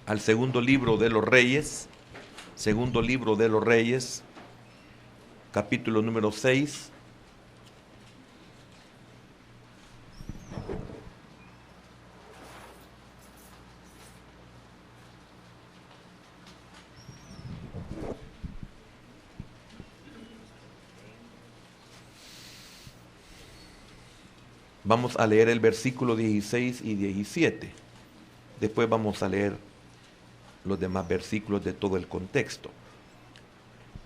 Al segundo libro de los Reyes, capítulo número 6. Vamos a leer el versículo 16 y 17. Después vamos a leer los demás versículos de todo el contexto.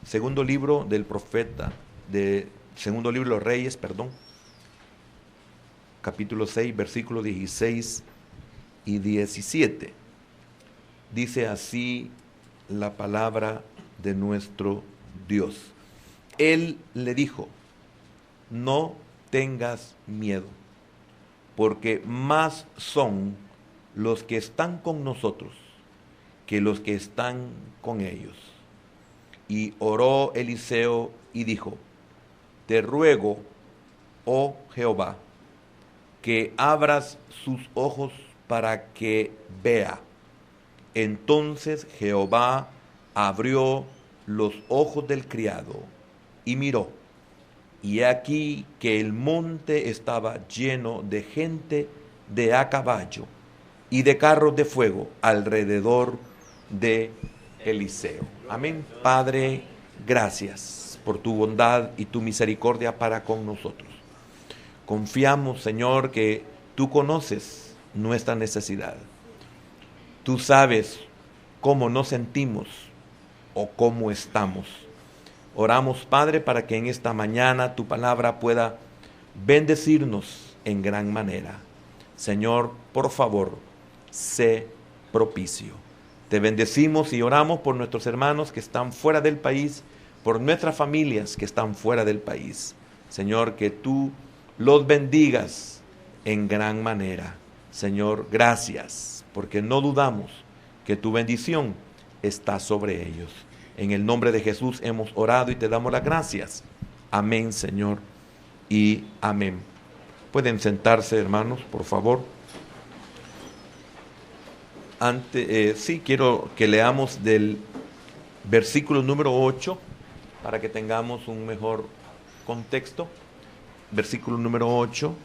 Segundo libro del profeta, segundo libro de los Reyes, capítulo 6, versículos 16 y 17. Dice así la palabra de nuestro Dios. Él le dijo: no tengas miedo, porque más son los que están con nosotros que los que están con ellos. Y oró Eliseo y dijo: te ruego, oh Jehová, que abras sus ojos para que vea. Entonces Jehová abrió los ojos del criado y miró, y aquí que el monte estaba lleno de gente de a caballo y de carros de fuego alrededor de Eliseo. Amén. Padre, gracias por tu bondad y tu misericordia para con nosotros. Confiamos, Señor, que tú conoces nuestra necesidad. Tú sabes cómo nos sentimos o cómo estamos. Oramos, Padre, para que en esta mañana tu palabra pueda bendecirnos en gran manera. Señor, por favor, sé propicio. Te bendecimos y oramos por nuestros hermanos que están fuera del país, por nuestras familias que están fuera del país. Señor, que tú los bendigas en gran manera. Señor, gracias, porque no dudamos que tu bendición está sobre ellos. En el nombre de Jesús hemos orado y te damos las gracias. Amén, Señor, y amén. Pueden sentarse, hermanos, por favor. Quiero que leamos del versículo número 8 para que tengamos un mejor contexto. Versículo número 8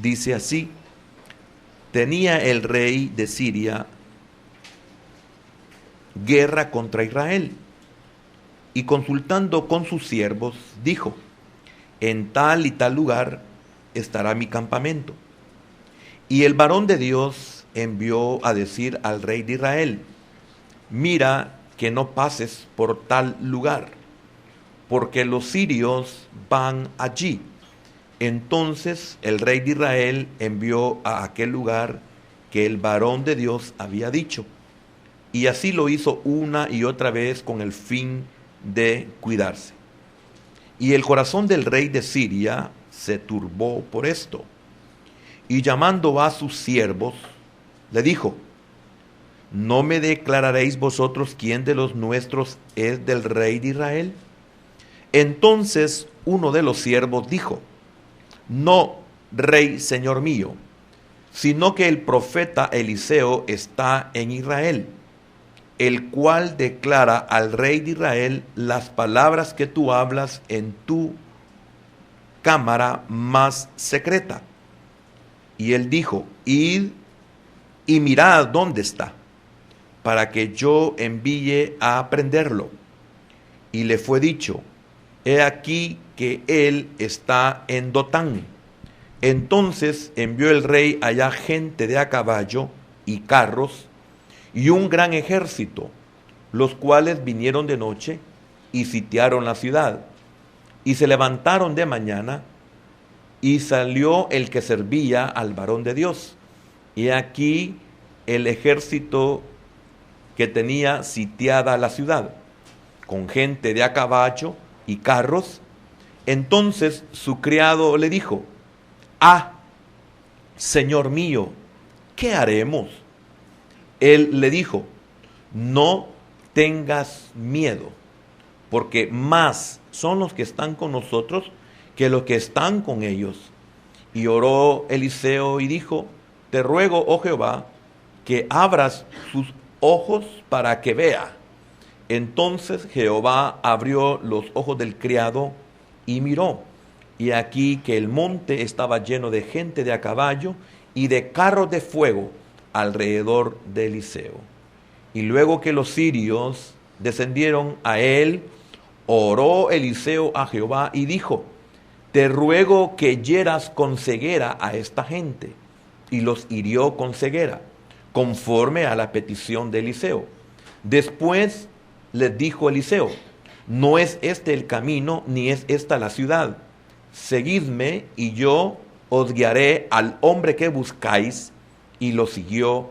dice así: tenía el rey de Siria guerra contra Israel, y consultando con sus siervos dijo: en tal y tal lugar estará mi campamento. Y el varón de Dios envió a decir al rey de Israel: mira que no pases por tal lugar, porque los sirios van allí. Entonces el rey de Israel envió a aquel lugar que el varón de Dios había dicho, y así lo hizo una y otra vez con el fin de cuidarse. Y el corazón del rey de Siria se turbó por esto, y llamando a sus siervos, le dijo: ¿no me declararéis vosotros quién de los nuestros es del rey de Israel? Entonces uno de los siervos dijo: no, rey señor mío, sino que el profeta Eliseo está en Israel, el cual declara al rey de Israel las palabras que tú hablas en tu cámara más secreta. Y él dijo: id y mirad dónde está, para que yo envíe a prenderlo. Y le fue dicho: he aquí que él está en Dotán. Entonces envió el rey allá gente de a caballo y carros y un gran ejército, los cuales vinieron de noche y sitiaron la ciudad. Y se levantaron de mañana, y salió el que servía al varón de Dios. Y aquí el ejército que tenía sitiada la ciudad, con gente de a caballo y carros. Entonces su criado le dijo: señor mío, ¿qué haremos? Él le dijo: no tengas miedo, porque más son los que están con nosotros que los que están con ellos. Y oró Eliseo y dijo: te ruego, oh Jehová, que abras sus ojos para que vea. Entonces Jehová abrió los ojos del criado y miró, y aquí que el monte estaba lleno de gente de a caballo y de carros de fuego alrededor de Eliseo. Y luego que los sirios descendieron a él, oró Eliseo a Jehová y dijo: te ruego que hieras con ceguera a esta gente. Y los hirió con ceguera, conforme a la petición de Eliseo. Después les dijo Eliseo: no es este el camino, ni es esta la ciudad. Seguidme, y yo os guiaré al hombre que buscáis. Y lo siguió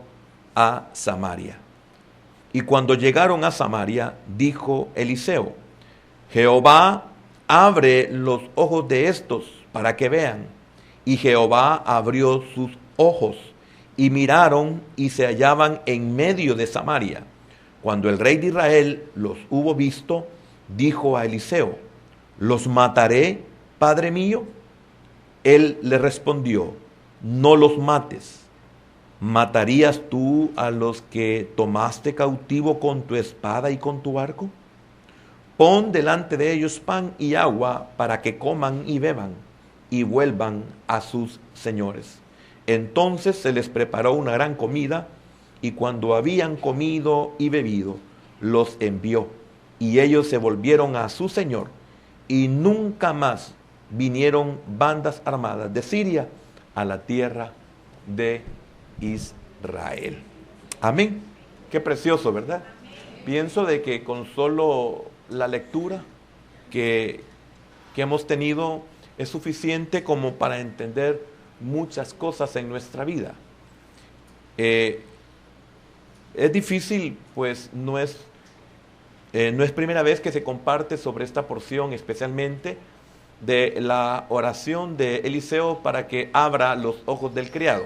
a Samaria. Y cuando llegaron a Samaria, dijo Eliseo: Jehová, abre los ojos de estos para que vean. Y Jehová abrió sus ojos, y miraron, y se hallaban en medio de Samaria. Cuando el rey de Israel los hubo visto, dijo a Eliseo: ¿los mataré, padre mío? Él le respondió: no los mates. ¿Matarías tú a los que tomaste cautivo con tu espada y con tu arco? Pon delante de ellos pan y agua para que coman y beban y vuelvan a sus señores. Entonces se les preparó una gran comida, y cuando habían comido y bebido, los envió, y ellos se volvieron a su señor, y nunca más vinieron bandas armadas de Siria a la tierra de Israel. Amén. Qué precioso, ¿verdad? Pienso de que con solo la lectura que hemos tenido es suficiente como para entender muchas cosas en nuestra vida. Es difícil, pues no es primera vez que se comparte sobre esta porción, especialmente de la oración de Eliseo para que abra los ojos del criado,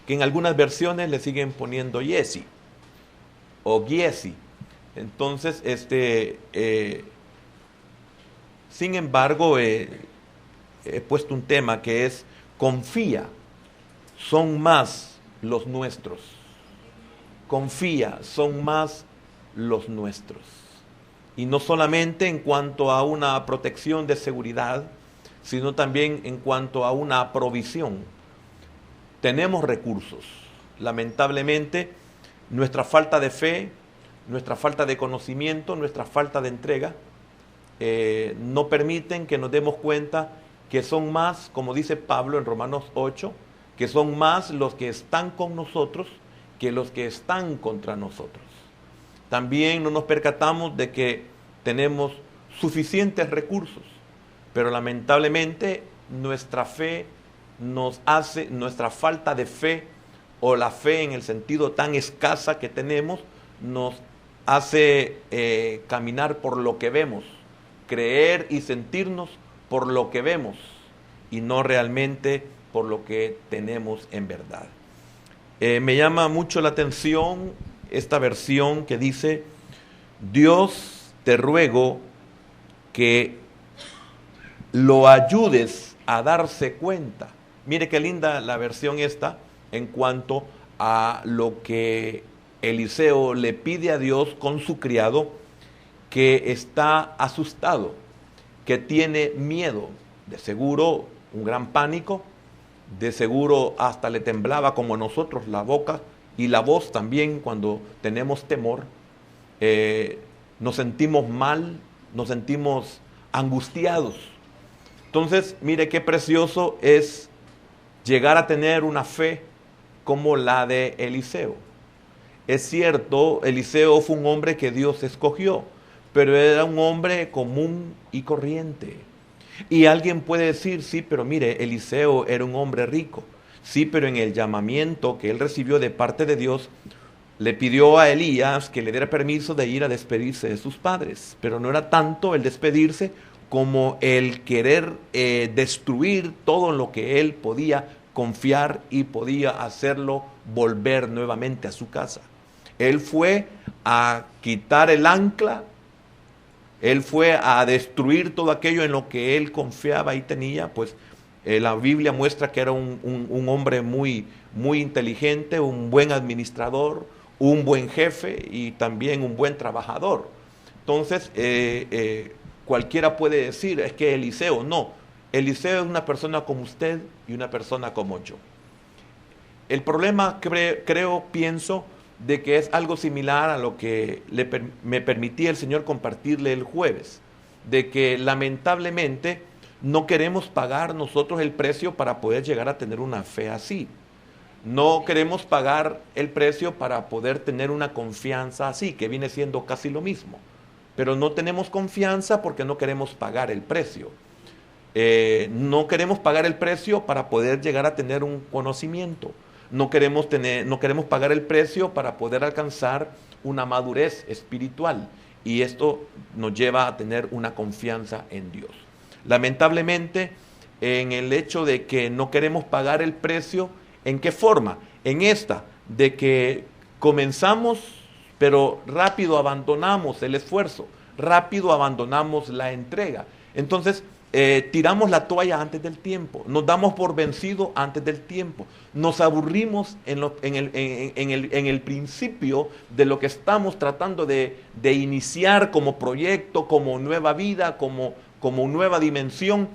que en algunas versiones le siguen poniendo Yesi o Giesi. Entonces, sin embargo, he puesto un tema que es: confía, son más los nuestros. Confía, son más los nuestros. Y no solamente en cuanto a una protección de seguridad, sino también en cuanto a una provisión. Tenemos recursos. Lamentablemente, nuestra falta de fe, nuestra falta de conocimiento, nuestra falta de entrega, no permiten que nos demos cuenta que son más, como dice Pablo en Romanos 8, que son más los que están con nosotros que los que están contra nosotros. También no nos percatamos de que tenemos suficientes recursos, pero lamentablemente nuestra fe nuestra falta de fe, o la fe en el sentido tan escasa que tenemos, nos hace caminar por lo que vemos, creer y sentirnos por lo que vemos y no realmente por lo que tenemos en verdad. Me llama mucho la atención esta versión que dice: Dios, te ruego que lo ayudes a darse cuenta. Mire qué linda la versión esta en cuanto a lo que Eliseo le pide a Dios con su criado, que está asustado, que tiene miedo, de seguro un gran pánico, de seguro hasta le temblaba como nosotros la boca y la voz también cuando tenemos temor. Nos sentimos mal, nos sentimos angustiados. Entonces, mire qué precioso es llegar a tener una fe como la de Eliseo. Es cierto, Eliseo fue un hombre que Dios escogió, pero era un hombre común y corriente. Y alguien puede decir: sí, pero mire, Eliseo era un hombre rico. Sí, pero en el llamamiento que él recibió de parte de Dios, le pidió a Elías que le diera permiso de ir a despedirse de sus padres. Pero no era tanto el despedirse como el querer destruir todo lo que él podía confiar y podía hacerlo volver nuevamente a su casa. Él fue a quitar el ancla, él fue a destruir todo aquello en lo que él confiaba y tenía. Pues la Biblia muestra que era un hombre muy, muy inteligente, un buen administrador, un buen jefe y también un buen trabajador. Entonces, cualquiera puede decir, es que Eliseo, no. Eliseo es una persona como usted y una persona como yo. El problema, pienso, de que es algo similar a lo que me permitía el Señor compartirle el jueves, de que lamentablemente no queremos pagar nosotros el precio para poder llegar a tener una fe así. No queremos pagar el precio para poder tener una confianza así, que viene siendo casi lo mismo. Pero no tenemos confianza porque no queremos pagar el precio. No queremos pagar el precio para poder llegar a tener un conocimiento. No queremos pagar el precio para poder alcanzar una madurez espiritual. Y esto nos lleva a tener una confianza en Dios. Lamentablemente, en el hecho de que no queremos pagar el precio, ¿en qué forma? En esta, de que comenzamos, pero rápido abandonamos el esfuerzo, rápido abandonamos la entrega. Entonces, tiramos la toalla antes del tiempo, nos damos por vencido antes del tiempo, nos aburrimos en el principio de lo que estamos tratando de iniciar como proyecto, como nueva vida, como nueva dimensión,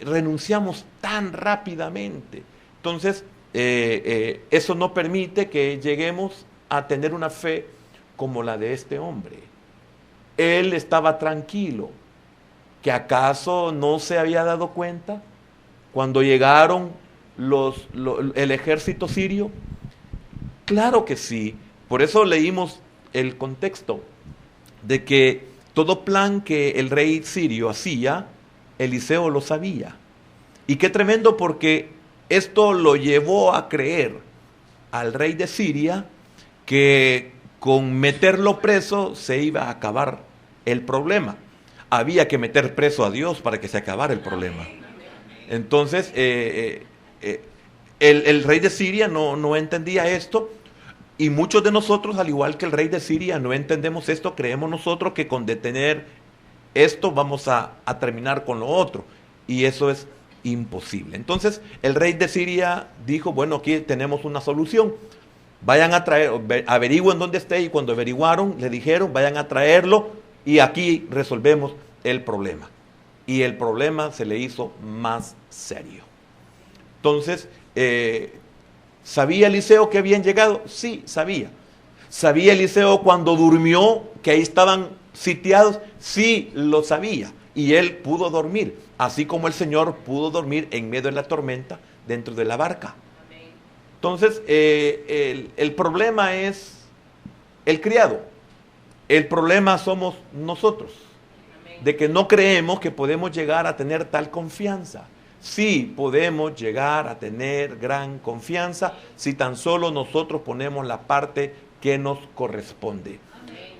renunciamos tan rápidamente. Entonces, eso no permite que lleguemos a tener una fe como la de este hombre. Él estaba tranquilo. ¿Que acaso no se había dado cuenta cuando llegaron el ejército sirio? Claro que sí. Por eso leímos el contexto de que todo plan que el rey sirio hacía, Eliseo lo sabía. Y qué tremendo, porque esto lo llevó a creer al rey de Siria que con meterlo preso se iba a acabar el problema. Había que meter preso a Dios para que se acabara el problema. Entonces, el rey de Siria no entendía esto, y muchos de nosotros, al igual que el rey de Siria, no entendemos esto. Creemos nosotros que con detener esto vamos a terminar con lo otro, y eso es imposible. Entonces, el rey de Siria dijo, bueno, aquí tenemos una solución. Vayan a traer, averigüen dónde esté, y cuando averiguaron, le dijeron, vayan a traerlo, y aquí resolvemos el problema. Y el problema se le hizo más serio. Entonces, ¿sabía Eliseo que habían llegado? Sí, sabía. ¿Sabía Eliseo cuando durmió que ahí estaban sitiados? Sí, lo sabía. Y él pudo dormir, así como el Señor pudo dormir en medio de la tormenta dentro de la barca. Entonces, el problema es el criado. El problema somos nosotros, de que no creemos que podemos llegar a tener tal confianza. Sí, podemos llegar a tener gran confianza si tan solo nosotros ponemos la parte que nos corresponde.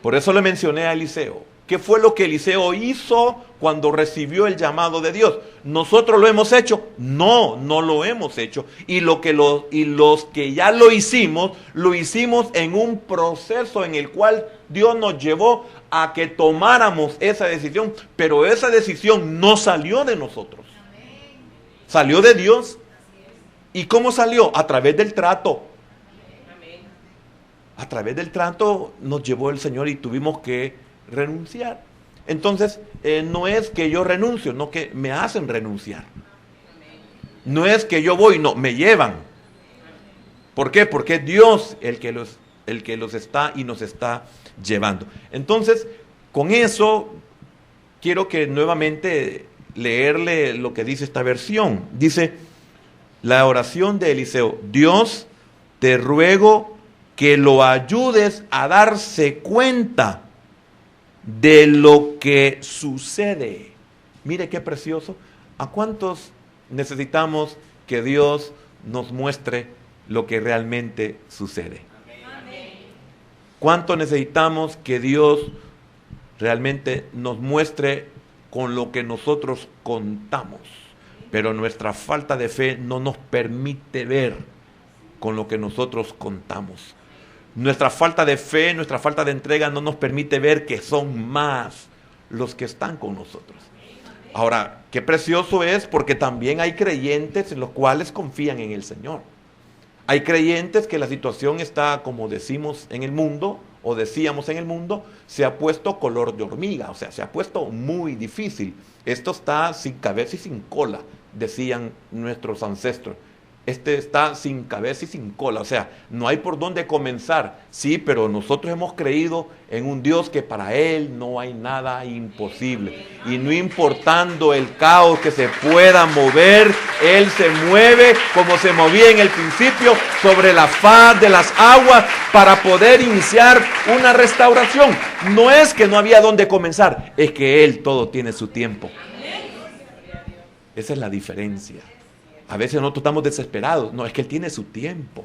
Por eso le mencioné a Eliseo. ¿Qué fue lo que Eliseo hizo cuando recibió el llamado de Dios? ¿Nosotros lo hemos hecho? No, no lo hemos hecho. Y los que ya lo hicimos en un proceso en el cual Dios nos llevó a que tomáramos esa decisión. Pero esa decisión no salió de nosotros. Salió de Dios. ¿Y cómo salió? A través del trato. A través del trato nos llevó el Señor y tuvimos que renunciar. Entonces, no es que yo renuncio, no, que me hacen renunciar. No es que yo voy, no, me llevan. ¿Por qué? Porque es Dios el que los está y nos está llevando. Entonces, con eso quiero que nuevamente leerle lo que dice esta versión. Dice la oración de Eliseo: Dios, te ruego que lo ayudes a darse cuenta de lo que sucede. Mire qué precioso. ¿A cuántos necesitamos que Dios nos muestre lo que realmente sucede? ¿Cuánto necesitamos que Dios realmente nos muestre con lo que nosotros contamos? Pero nuestra falta de fe no nos permite ver con lo que nosotros contamos. Nuestra falta de fe, nuestra falta de entrega no nos permite ver que son más los que están con nosotros. Ahora, qué precioso es, porque también hay creyentes en los cuales confían en el Señor. Hay creyentes que la situación está, como decimos en el mundo, o decíamos en el mundo, se ha puesto color de hormiga, o sea, se ha puesto muy difícil. Esto está sin cabeza y sin cola, decían nuestros ancestros. Este está sin cabeza y sin cola, o sea, no hay por dónde comenzar. Sí, pero nosotros hemos creído en un Dios que para Él no hay nada imposible. Y no importando el caos que se pueda mover, Él se mueve como se movía en el principio sobre la faz de las aguas para poder iniciar una restauración. No es que no había dónde comenzar, es que Él todo tiene su tiempo. Esa es la diferencia. A veces nosotros estamos desesperados. No, es que Él tiene su tiempo.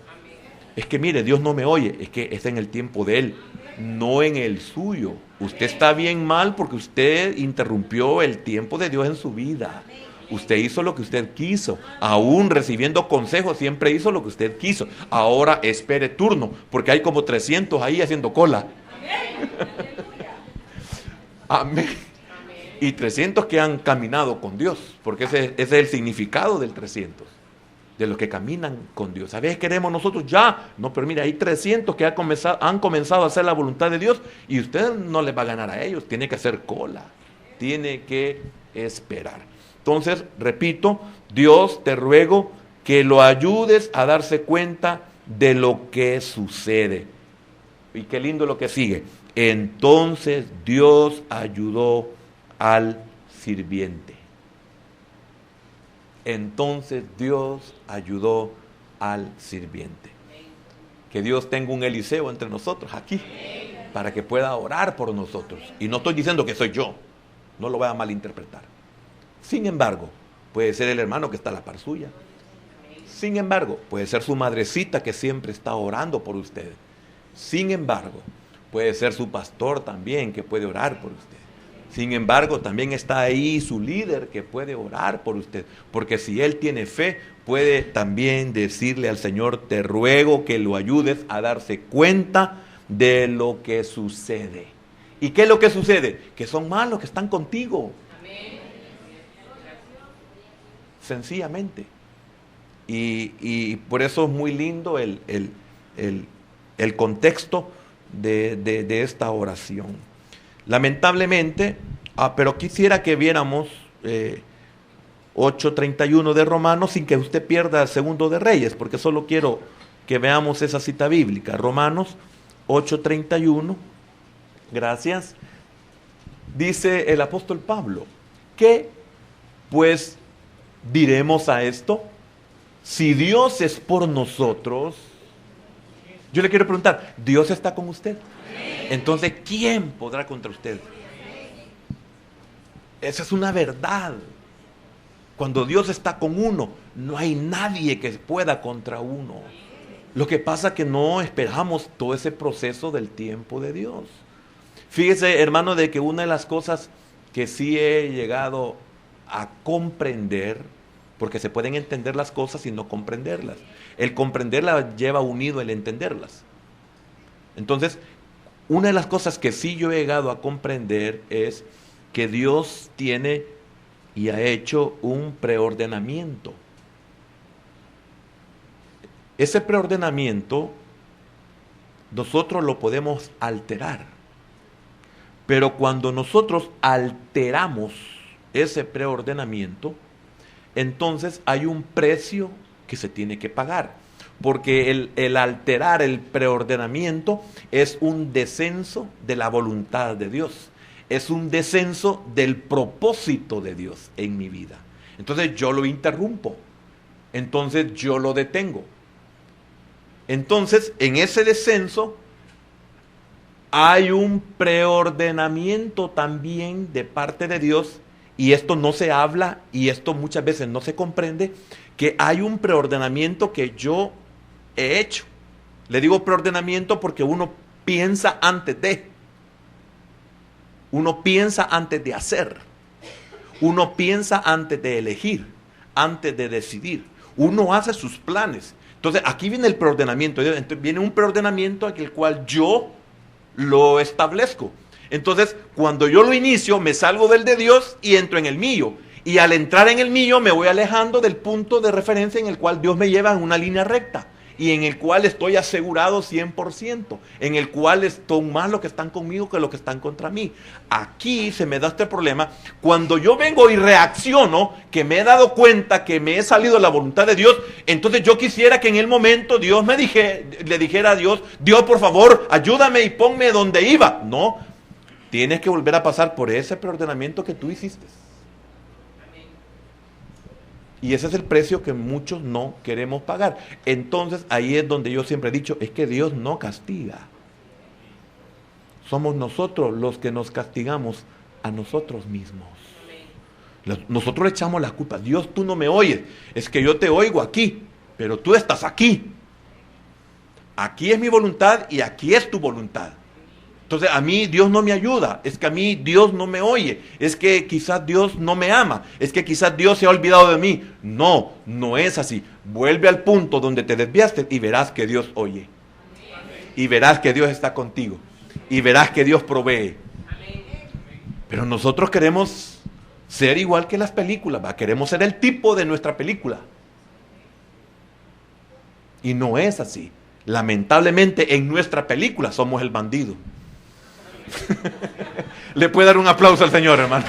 Es que mire, Dios no me oye. Es que es en el tiempo de Él, no en el suyo. Usted está bien mal porque usted interrumpió el tiempo de Dios en su vida. Usted hizo lo que usted quiso. Aún recibiendo consejos, siempre hizo lo que usted quiso. Ahora espere turno, porque hay como 300 ahí haciendo cola. Amén. Y 300 que han caminado con Dios, porque ese es el significado del 300, de los que caminan con Dios. A veces queremos nosotros ya, no, pero mira, hay 300 que han comenzado a hacer la voluntad de Dios y usted no les va a ganar a ellos, tiene que hacer cola, tiene que esperar. Entonces, repito, Dios, te ruego que lo ayudes a darse cuenta de lo que sucede. Y qué lindo lo que sigue. Entonces Dios ayudó al sirviente. Entonces Dios ayudó al sirviente. Que Dios tenga un Eliseo entre nosotros aquí, para que pueda orar por nosotros. Y no estoy diciendo que soy yo, no lo voy a malinterpretar. Sin embargo, puede ser el hermano que está a la par suya. Sin embargo, puede ser su madrecita que siempre está orando por usted. Sin embargo, puede ser su pastor también que puede orar por usted. Sin embargo, también está ahí su líder que puede orar por usted. Porque si él tiene fe, puede también decirle al Señor, te ruego que lo ayudes a darse cuenta de lo que sucede. ¿Y qué es lo que sucede? Que son malos que están contigo. Amén. Sencillamente. Y por eso es muy lindo el contexto de esta oración. Lamentablemente, pero quisiera que viéramos 8:31 de Romanos sin que usted pierda el segundo de Reyes, porque solo quiero que veamos esa cita bíblica. Romanos 8:31, gracias. Dice el apóstol Pablo, ¿qué pues diremos a esto? Si Dios es por nosotros, yo le quiero preguntar, ¿Dios está con usted? Entonces, ¿quién podrá contra usted? Esa es una verdad. Cuando Dios está con uno, no hay nadie que pueda contra uno. Lo que pasa es que no esperamos todo ese proceso del tiempo de Dios. Fíjese, hermano, de que una de las cosas que sí he llegado a comprender, porque se pueden entender las cosas y no comprenderlas. El comprenderlas lleva unido el entenderlas. Entonces, una de las cosas que sí yo he llegado a comprender es que Dios tiene y ha hecho un preordenamiento. Ese preordenamiento nosotros lo podemos alterar, pero cuando nosotros alteramos ese preordenamiento, entonces hay un precio que se tiene que pagar. Porque el alterar el preordenamiento es un descenso de la voluntad de Dios. Es un descenso del propósito de Dios en mi vida. Entonces yo lo interrumpo. Entonces yo lo detengo. Entonces en ese descenso hay un preordenamiento también de parte de Dios. Y esto no se habla y esto muchas veces no se comprende, que hay un preordenamiento que yo he hecho. Le digo preordenamiento porque uno piensa antes de. Uno piensa antes de hacer. Uno piensa antes de elegir, antes de decidir. Uno hace sus planes. Entonces aquí viene el preordenamiento. Entonces, viene un preordenamiento en el cual yo lo establezco. Entonces, cuando yo lo inicio, me salgo del de Dios y entro en el mío. Y al entrar en el mío, me voy alejando del punto de referencia en el cual Dios me lleva en una línea recta. y en el cual estoy asegurado 100%, en el cual son más los que están conmigo que los que están contra mí. Aquí se me da este problema cuando yo vengo y reacciono, que me he dado cuenta que me he salido de la voluntad de Dios. Entonces yo quisiera que en el momento Dios le dijera a Dios: Dios, por favor, ayúdame y ponme donde iba. No, tienes que volver a pasar por ese preordenamiento que tú hiciste. Y ese es el precio que muchos no queremos pagar. Entonces ahí es donde yo siempre he dicho, es que Dios no castiga. Somos nosotros los que nos castigamos a nosotros mismos. Nosotros le echamos la culpa. Dios, tú no me oyes. Es que yo te oigo aquí, pero tú estás aquí. Aquí es mi voluntad y aquí es tu voluntad. Entonces a mí Dios no me ayuda, es que a mí Dios no me oye, es que quizás Dios no me ama, es que quizás Dios se ha olvidado de mí. No, no es así. Vuelve al punto donde te desviaste y verás que Dios oye. Y verás que Dios está contigo. Y verás que Dios provee. Pero nosotros queremos ser igual que las películas, ¿va? Queremos ser el tipo de nuestra película. Y no es así. Lamentablemente en nuestra película somos el bandido. Le puede dar un aplauso al Señor, hermano.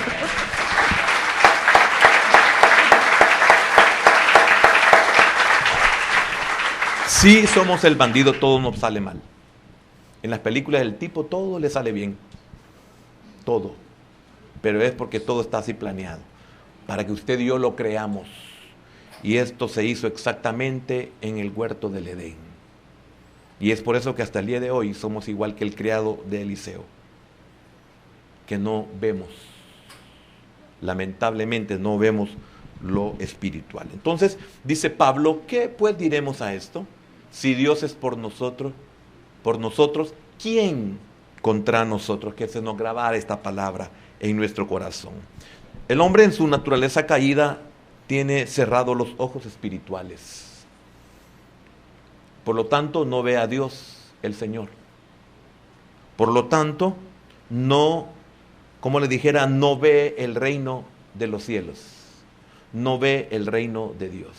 Si somos el bandido, todo nos sale mal. En las películas del tipo todo le sale bien. Todo. Pero es porque todo está así planeado. Para que usted y yo lo creamos. Y esto se hizo exactamente en el huerto del Edén. Y es por eso que hasta el día de hoy somos igual que el criado de Eliseo. Que no vemos, lamentablemente no vemos lo espiritual. Entonces dice Pablo, ¿qué pues diremos a esto? Si Dios es por nosotros, ¿quién contra nosotros? Que se nos grabara esta palabra en nuestro corazón. El hombre en su naturaleza caída tiene cerrados los ojos espirituales. Por lo tanto no ve a Dios, el Señor. Por lo tanto no, como le dijera, no ve el reino de los cielos, no ve el reino de Dios.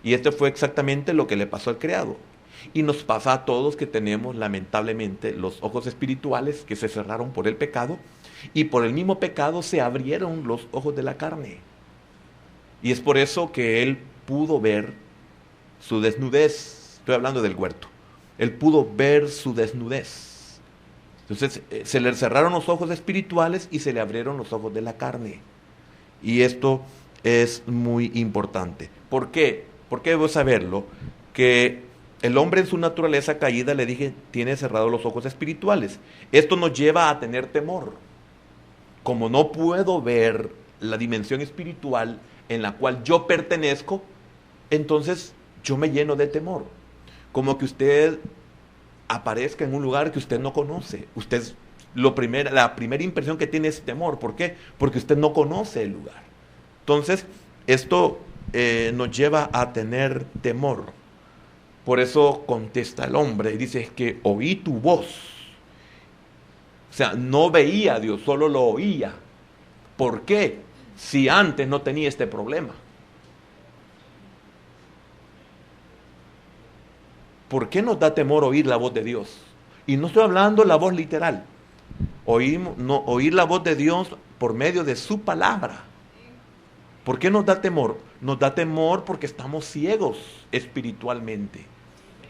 Y esto fue exactamente lo que le pasó al criado. Y nos pasa a todos que tenemos lamentablemente los ojos espirituales que se cerraron por el pecado, y por el mismo pecado se abrieron los ojos de la carne. Y es por eso que él pudo ver su desnudez. Estoy hablando del huerto. Él pudo ver su desnudez. Entonces se le cerraron los ojos espirituales y se le abrieron los ojos de la carne. Y esto es muy importante. ¿Por qué? Porque debo saberlo, que el hombre en su naturaleza caída, le dije, tiene cerrados los ojos espirituales. Esto nos lleva a tener temor. Como no puedo ver la dimensión espiritual en la cual yo pertenezco, entonces yo me lleno de temor. Como que usted aparezca en un lugar que usted no conoce. La primera impresión que tiene es temor. ¿Por qué? Porque usted no conoce el lugar. Entonces, esto nos lleva a tener temor. Por eso contesta el hombre y dice, es que oí tu voz. O sea, no veía a Dios, solo lo oía. ¿Por qué? Si antes no tenía este problema. ¿Por qué nos da temor oír la voz de Dios? Y no estoy hablando de la voz literal. Oír la voz de Dios por medio de su palabra. ¿Por qué nos da temor? Nos da temor porque estamos ciegos espiritualmente.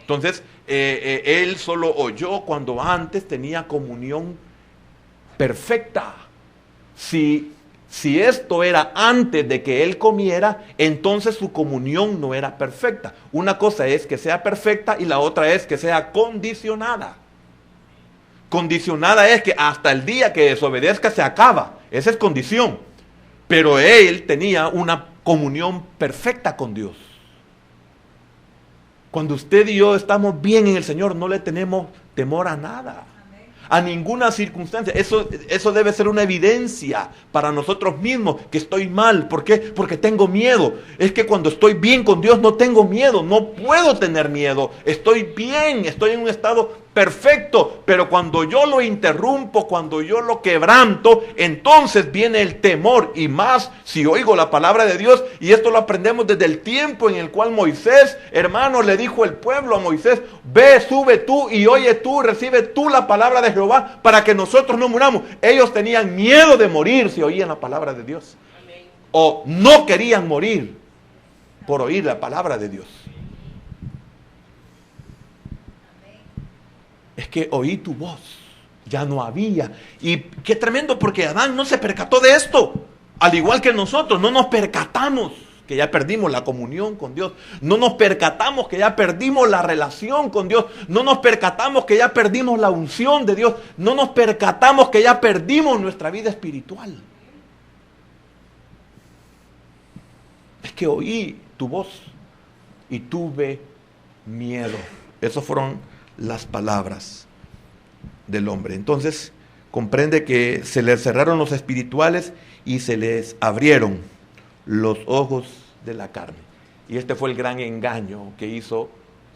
Entonces, él solo oyó cuando antes tenía comunión perfecta. Si esto era antes de que él comiera, entonces su comunión no era perfecta. Una cosa es que sea perfecta y la otra es que sea condicionada. Condicionada es que hasta el día que desobedezca se acaba. Esa es condición. Pero él tenía una comunión perfecta con Dios. Cuando usted y yo estamos bien en el Señor, no le tenemos temor a nada. A ninguna circunstancia. Eso debe ser una evidencia para nosotros mismos, que estoy mal. ¿Por qué? Porque tengo miedo. Es que cuando estoy bien con Dios no tengo miedo, no puedo tener miedo. Estoy bien, estoy en un estado perfecto, pero cuando yo lo interrumpo, cuando yo lo quebranto, entonces viene el temor, y más si oigo la palabra de Dios. Y esto lo aprendemos desde el tiempo en el cual Moisés, hermano, le dijo el pueblo a Moisés: ve, sube tú y oye tú, recibe tú la palabra de Jehová para que nosotros no muramos. Ellos tenían miedo de morir si oían la palabra de Dios, o no querían morir por oír la palabra de Dios. Es que oí tu voz, ya no había. Y qué tremendo, porque Adán no se percató de esto. Al igual que nosotros, no nos percatamos que ya perdimos la comunión con Dios. No nos percatamos que ya perdimos la relación con Dios. No nos percatamos que ya perdimos la unción de Dios. No nos percatamos que ya perdimos nuestra vida espiritual. Es que oí tu voz y tuve miedo. Esas fueron las palabras del hombre. Entonces comprende que se les cerraron los espirituales y se les abrieron los ojos de la carne. Y este fue el gran engaño que hizo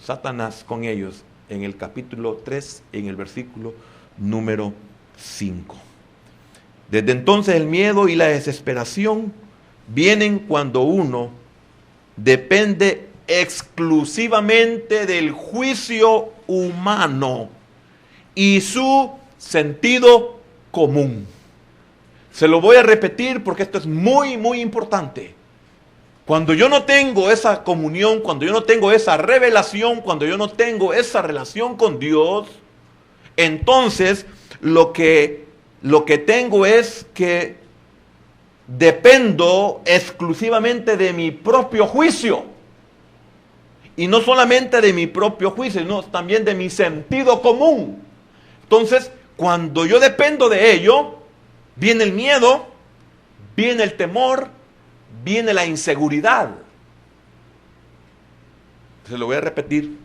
Satanás con ellos en el capítulo 3, en el versículo número 5. Desde entonces el miedo y la desesperación vienen cuando uno depende exclusivamente del juicio humano y su sentido común. Se lo voy a repetir porque esto es muy, muy importante. Cuando yo no tengo esa comunión, cuando yo no tengo esa revelación, cuando yo no tengo esa relación con Dios, entonces lo que tengo es que dependo exclusivamente de mi propio juicio. Y no solamente de mi propio juicio, sino también de mi sentido común. Entonces, cuando yo dependo de ello, viene el miedo, viene el temor, viene la inseguridad. Se lo voy a repetir.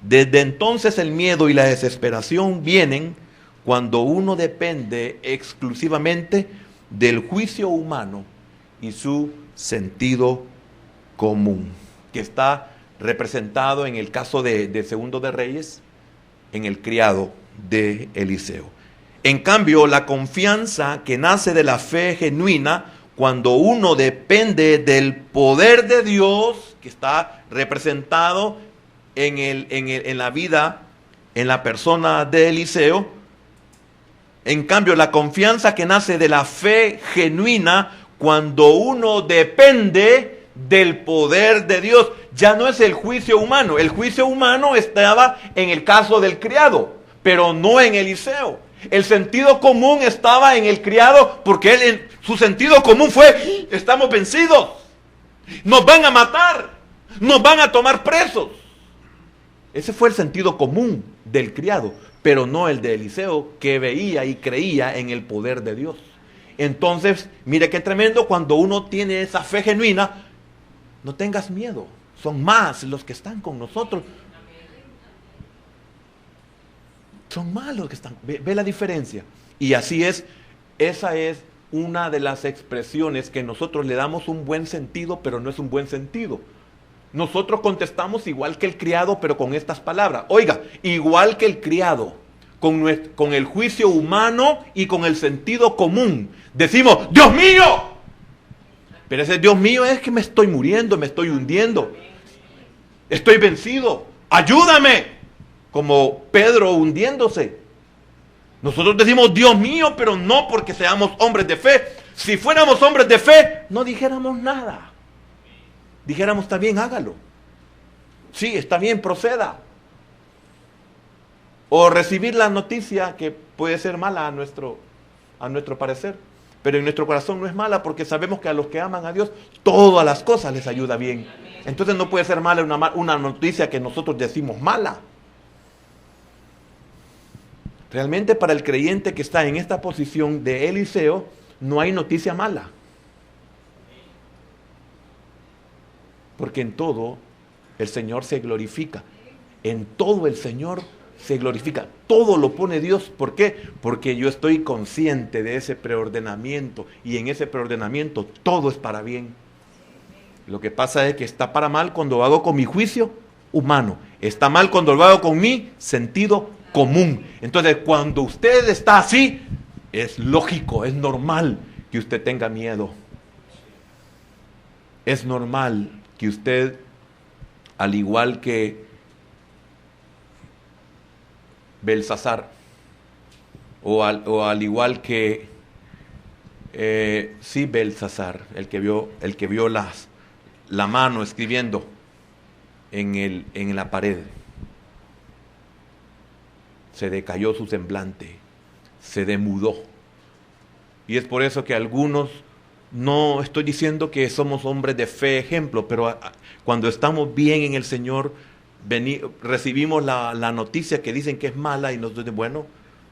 Desde entonces el miedo y la desesperación vienen cuando uno depende exclusivamente del juicio humano y su sentido común, que está representado en el caso de Segundo de Reyes, en el criado de Eliseo. En cambio, la confianza que nace de la fe genuina, cuando uno depende del poder de Dios, que está representado en la vida, en la persona de Eliseo. En cambio, la confianza que nace de la fe genuina, cuando uno depende del poder de Dios, ya no es el juicio humano. El juicio humano estaba en el caso del criado, pero no en Eliseo. El sentido común estaba en el criado, porque él, su sentido común fue: estamos vencidos, nos van a matar, nos van a tomar presos. Ese fue el sentido común del criado, pero no el de Eliseo, que veía y creía en el poder de Dios. Entonces, mire qué tremendo, cuando uno tiene esa fe genuina, no tengas miedo, son más los que están con nosotros. Son más los que están, ve la diferencia. Y así es, esa es una de las expresiones que nosotros le damos un buen sentido, pero no es un buen sentido. Nosotros contestamos igual que el criado, pero con estas palabras. Oiga, igual que el criado, con el juicio humano y con el sentido común. Decimos: ¡Dios mío! Pero ese Dios mío es que me estoy muriendo, me estoy hundiendo, estoy vencido, ayúdame, como Pedro hundiéndose. Nosotros decimos: Dios mío, pero no porque seamos hombres de fe. Si fuéramos hombres de fe, no dijéramos nada. Dijéramos: está bien, hágalo. Sí, está bien, proceda. O recibir la noticia que puede ser mala a nuestro parecer, pero en nuestro corazón no es mala, porque sabemos que a los que aman a Dios todas las cosas les ayuda bien. Entonces no puede ser mala una noticia que nosotros decimos mala. Realmente, para el creyente que está en esta posición de Eliseo, no hay noticia mala. Porque en todo el Señor se glorifica. En todo el Señor se glorifica. Todo lo pone Dios. ¿Por qué? Porque yo estoy consciente de ese preordenamiento. Y en ese preordenamiento todo es para bien. Lo que pasa es que está para mal cuando hago con mi juicio humano. Está mal cuando lo hago con mi sentido común. Entonces, cuando usted está así, es lógico, es normal que usted tenga miedo. Es normal que usted, al igual que Belsasar, o al igual que Belsasar, el que vio la mano escribiendo en la pared, se decayó su semblante, se demudó. Y es por eso que algunos, no estoy diciendo que somos hombres de fe, ejemplo, pero cuando estamos bien en el Señor, recibimos la noticia que dicen que es mala y nos dicen, bueno,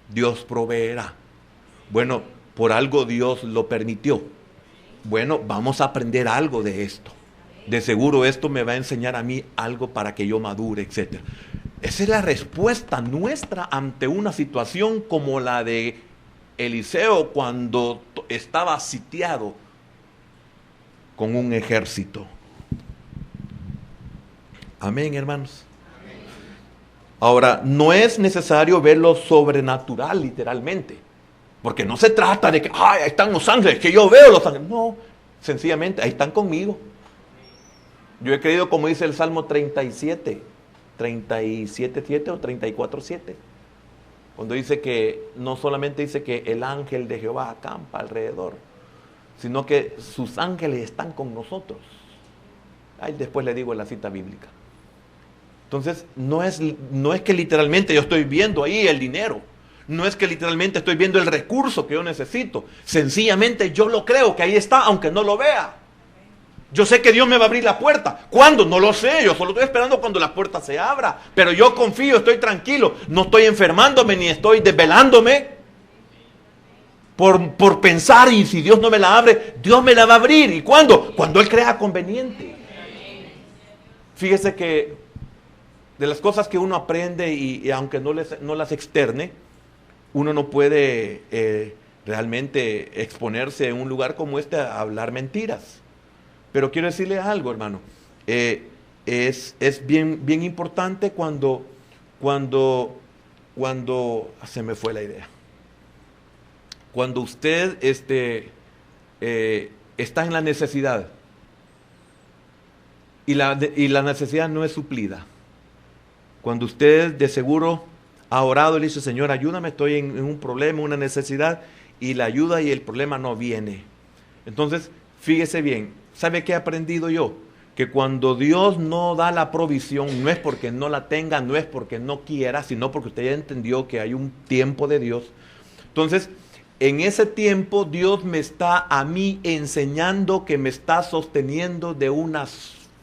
Dios proveerá. Bueno, por algo Dios lo permitió. Bueno, vamos a aprender algo de esto. De seguro esto me va a enseñar a mí algo para que yo madure, etc. Esa es la respuesta nuestra ante una situación como la de Eliseo cuando estaba sitiado con un ejército. Amén, hermanos. Ahora, no es necesario ver lo sobrenatural literalmente, porque no se trata de que, ahí están los ángeles, que yo veo los ángeles. No, sencillamente, ahí están conmigo. Yo he creído, como dice el Salmo 37, 37:7 o 34:7, cuando dice que, no solamente dice que el ángel de Jehová acampa alrededor, sino que sus ángeles están con nosotros. Ahí después le digo en la cita bíblica. Entonces, no es que literalmente yo estoy viendo ahí el dinero. No es que literalmente estoy viendo el recurso que yo necesito. Sencillamente yo lo creo que ahí está, aunque no lo vea. Yo sé que Dios me va a abrir la puerta. ¿Cuándo? No lo sé. Yo solo estoy esperando cuando la puerta se abra. Pero yo confío, estoy tranquilo. No estoy enfermándome ni estoy desvelándome por pensar, y si Dios no me la abre, Dios me la va a abrir. ¿Y cuándo? Cuando Él crea conveniente. Fíjese que de las cosas que uno aprende y aunque no las externe, uno no puede realmente exponerse en un lugar como este a hablar mentiras. Pero quiero decirle algo, hermano. Es bien importante cuando se me fue la idea. Cuando usted está en la necesidad y la necesidad no es suplida. Cuando usted de seguro ha orado y le dice, Señor, ayúdame, estoy en un problema, una necesidad, y la ayuda y el problema no viene. Entonces, fíjese bien, ¿sabe qué he aprendido yo? Que cuando Dios no da la provisión, no es porque no la tenga, no es porque no quiera, sino porque usted ya entendió que hay un tiempo de Dios. Entonces, en ese tiempo Dios me está a mí enseñando, que me está sosteniendo de una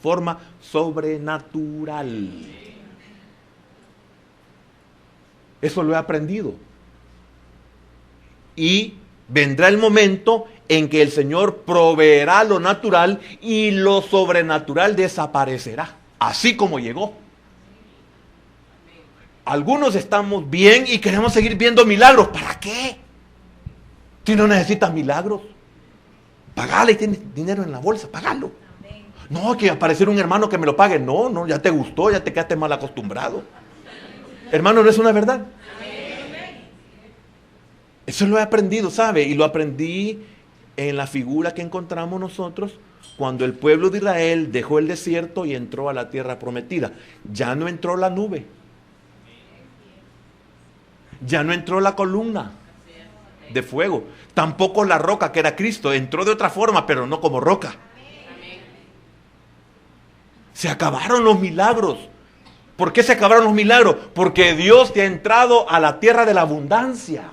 forma sobrenatural. Eso lo he aprendido. Y vendrá el momento en que el Señor proveerá lo natural y lo sobrenatural desaparecerá, así como llegó. Algunos estamos bien y queremos seguir viendo milagros. ¿Para qué? Si no necesitas milagros, pagale, tienes dinero en la bolsa, pagalo. No, que aparecer un hermano que me lo pague. No, ya te gustó, ya te quedaste mal acostumbrado. Hermano, ¿no es una verdad? Eso lo he aprendido, ¿sabe? Y lo aprendí en la figura que encontramos nosotros cuando el pueblo de Israel dejó el desierto y entró a la tierra prometida. Ya no entró la nube. Ya no entró la columna de fuego. Tampoco la roca, que era Cristo. Entró de otra forma, pero no como roca. Se acabaron los milagros. ¿Por qué se acabaron los milagros? Porque Dios te ha entrado a la tierra de la abundancia,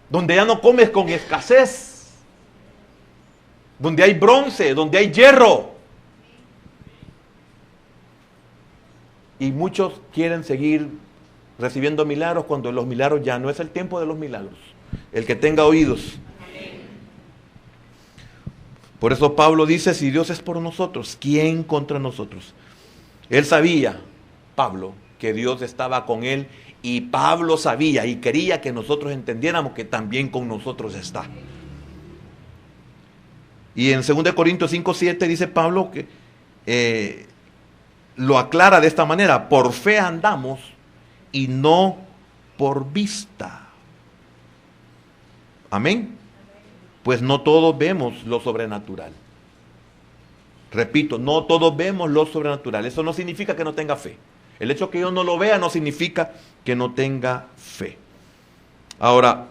donde ya no comes con escasez, donde hay bronce, donde hay hierro. Y muchos quieren seguir recibiendo milagros cuando los milagros ya no es el tiempo de los milagros. El que tenga oídos. Por eso Pablo dice, si Dios es por nosotros, ¿quién contra nosotros? Él sabía, Pablo, que Dios estaba con él, y Pablo sabía y quería que nosotros entendiéramos que también con nosotros está. Y en 2 Corintios 5:7 dice Pablo que lo aclara de esta manera: por fe andamos y no por vista. Amén. Pues no todos vemos lo sobrenatural. Repito, no todos vemos lo sobrenatural. Eso no significa que no tenga fe. El hecho que yo no lo vea no significa que no tenga fe. Ahora,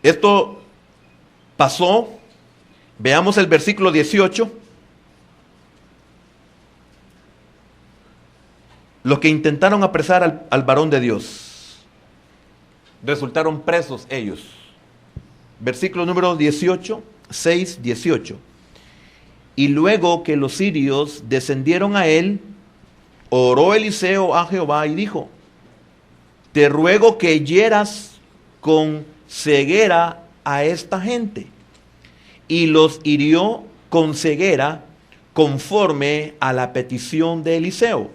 esto pasó. Veamos el versículo 18. Los que intentaron apresar al varón de Dios resultaron presos ellos. Versículo número 18, 6, 18. Y luego que los sirios descendieron a él, oró Eliseo a Jehová y dijo: te ruego que hieras con ceguera a esta gente. Y los hirió con ceguera conforme a la petición de Eliseo.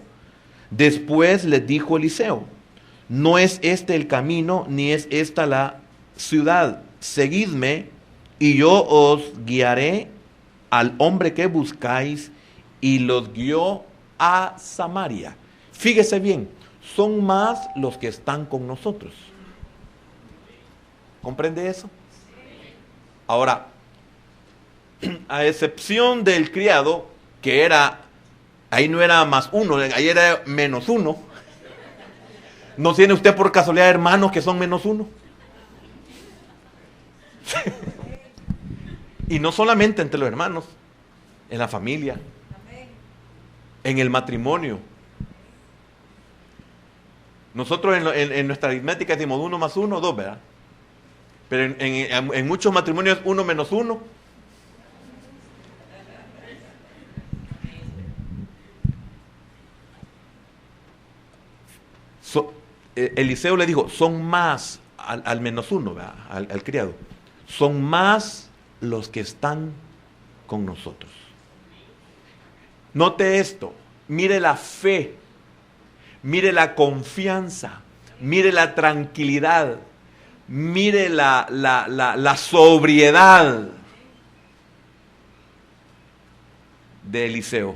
Después les dijo Eliseo: no es este el camino, ni es esta la ciudad. Seguidme, y yo os guiaré al hombre que buscáis. Y los guió a Samaria. Fíjese bien, son más los que están con nosotros. ¿Comprende eso? Ahora, a excepción del criado, que era, ahí no era más uno, ahí era menos uno. ¿No tiene usted por casualidad hermanos que son menos uno? Y no solamente entre los hermanos, en la familia, en el matrimonio. Nosotros en nuestra aritmética decimos 1 más 1, 2, ¿verdad? Pero en muchos matrimonios es 1 menos 1. Eliseo le dijo: son más, al menos uno, ¿verdad? Al criado, son más los que están con nosotros. Note esto, mire la fe, mire la confianza, mire la tranquilidad, mire la sobriedad de Eliseo.